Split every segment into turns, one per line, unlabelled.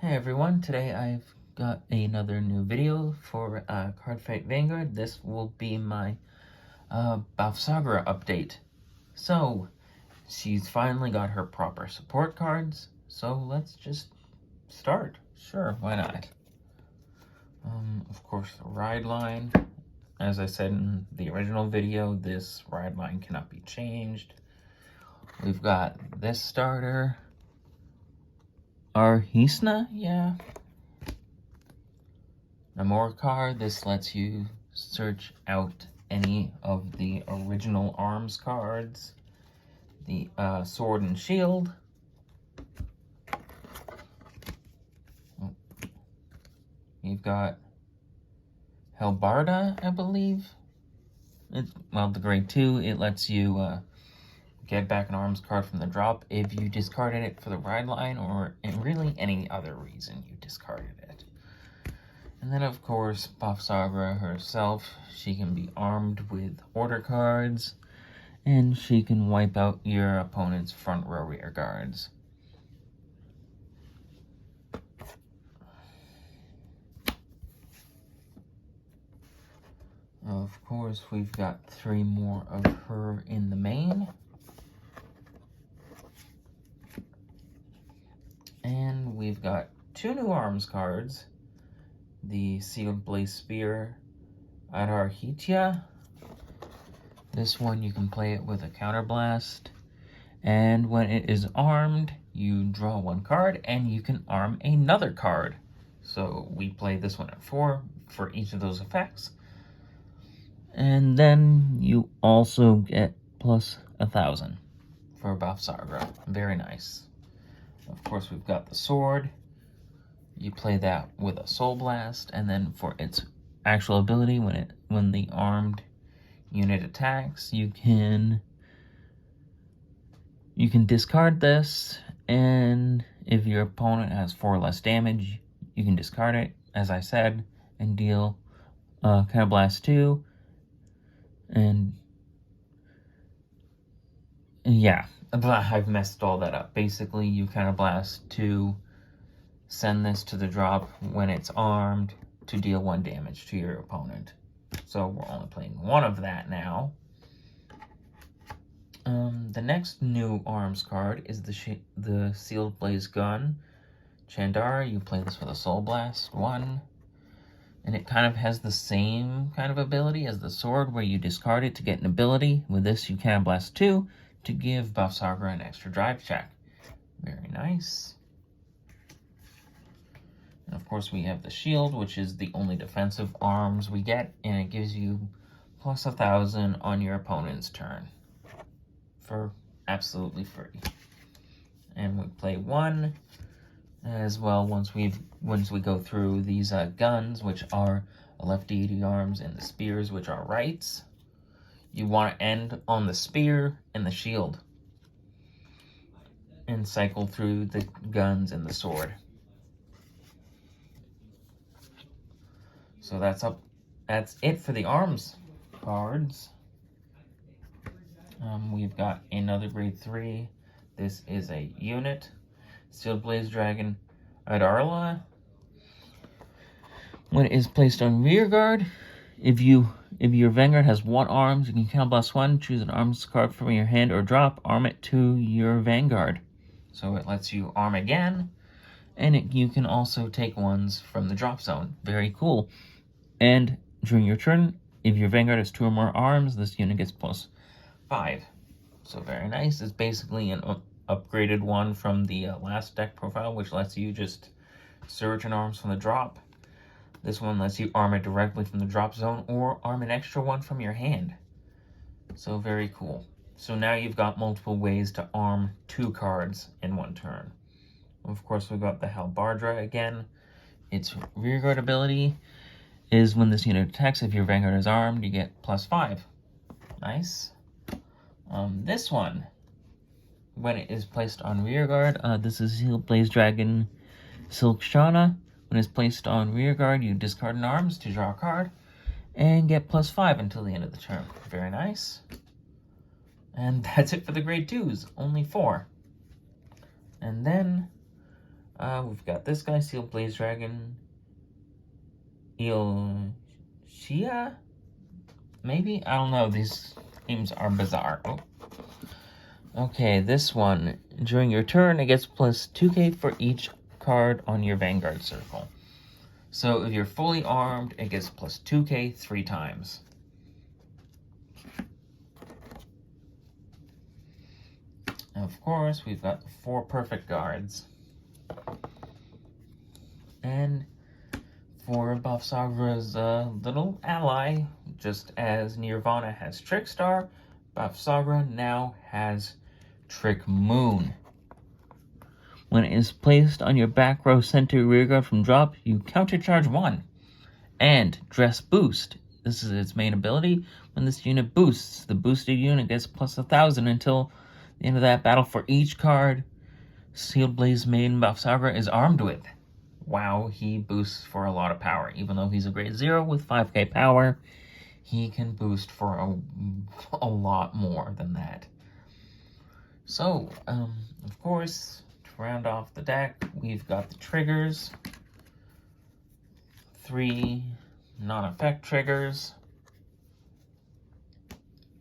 Hey everyone, today I've got another new video for Cardfight Vanguard. This will be my Bavsargra update. So, she's finally got her proper support cards, so let's just start. Sure, why not? Of course, the ride line. As I said in the original video, this ride line cannot be changed. We've got this starter. Arhisna, yeah. Namor card. This lets you search out any of the original arms cards. The sword and shield. You've got Helbarda, I believe. The grade 2, it lets you get back an arms card from the drop if you discarded it for the ride line or really any other reason you discarded it. And then, of course, Bavsargra herself. She can be armed with order cards, and she can wipe out your opponent's front row rear guards. Of course, we've got 3 more of her in the main. And we've got 2 new arms cards. The Sealed Blaze Spear Adarhitia. This one you can play it with a counterblast. And when it is armed, you draw 1 card and you can arm another card. So we play this one at 4 for each of those effects. And then you also get plus 1,000 for Bavsargra. Very nice. Of course, we've got the sword. You play that with a Soul Blast, and then for its actual ability, when the armed unit attacks, you can discard this, and if your opponent has 4 less damage, you can discard it, as I said, and deal Counterblast 2. And yeah, I've messed all that up. Basically, you Counterblast to send this to the drop when it's armed to deal 1 damage to your opponent. So we're only playing 1 of that now. The next new arms card is the Sealed Blaze Gun. Chandara, you play this with a Soul Blast 1. And it kind of has the same kind of ability as the sword, where you discard it to get an ability. With this, you Counterblast 2 to give Bavsargra an extra drive check. Very nice. And of course, we have the shield, which is the only defensive arms we get, and it gives you plus 1,000 on your opponent's turn for absolutely free. And we play 1 as well once we go through these guns, which are a left deity arms, and the spears, which are rights. You want to end on the spear and the shield, and cycle through the guns and the sword. So that's it for the arms cards. We've got another grade 3. This is a unit. Sealed Blaze Dragon Adarla. When it is placed on rear guard, if your Vanguard has 1 arms, you can Counterblast 1, choose an arms card from your hand or drop, arm it to your Vanguard. So it lets you arm again, and you can also take ones from the drop zone. Very cool. And during your turn, if your Vanguard has 2 or more arms, this unit gets plus 5. So very nice. It's basically an upgraded one from the last deck profile, which lets you just search an arms from the drop. This one lets you arm it directly from the drop zone or arm an extra one from your hand. So very cool. So now you've got multiple ways to arm 2 cards in 1 turn. Of course, we've got the Helbarda again. Its rearguard ability is when this unit attacks, if your Vanguard is armed, you get plus 5. Nice. This one, when it is placed on rearguard, this is Sealed Blaze Dragon Silkshana. When it's placed on rearguard, you discard an arms to draw a card and get plus 5 until the end of the turn. Very nice. And that's it for the grade 2s, only 4. And then We've got this guy, Sealed Blaze Dragon. Shia? Maybe? I don't know. These names are bizarre. Oh. Okay, this one. During your turn, it gets plus 2k for each card on your Vanguard circle. So if you're fully armed, it gets plus 2k 3 times. And of course, we've got 4 perfect guards. And for Bavsargra's little ally, just as Nirvana has Trickstar, Bavsargra now has Trick Moon. When it is placed on your back row center rearguard from drop, you countercharge 1. And Dress Boost. This is its main ability. When this unit boosts, the boosted unit gets plus 1,000 until the end of that battle for each card Sealed Blaze Maiden Bavsargra is armed with. Wow, he boosts for a lot of power. Even though he's a grade 0 with 5k power, he can boost for a lot more than that. So, of course, to round off the deck, we've got the triggers. 3 non-effect triggers.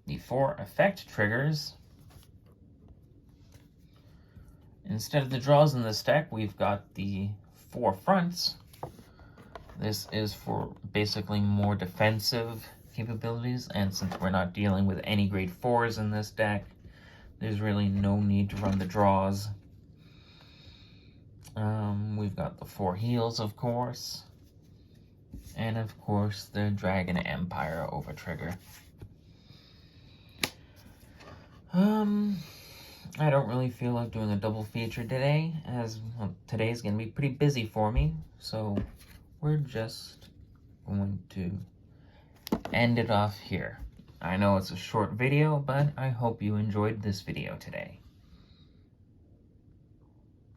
The 4 effect triggers. Instead of the draws in this deck, we've got the 4 fronts. This is for basically more defensive capabilities, and since we're not dealing with any grade 4s in this deck, there's really no need to run the draws. We've got the 4 heals, of course, and of course the Dragon Empire over trigger. I don't really feel like doing a double feature today, as well, today's going to be pretty busy for me, so we're just going to end it off here. I know it's a short video, but I hope you enjoyed this video today.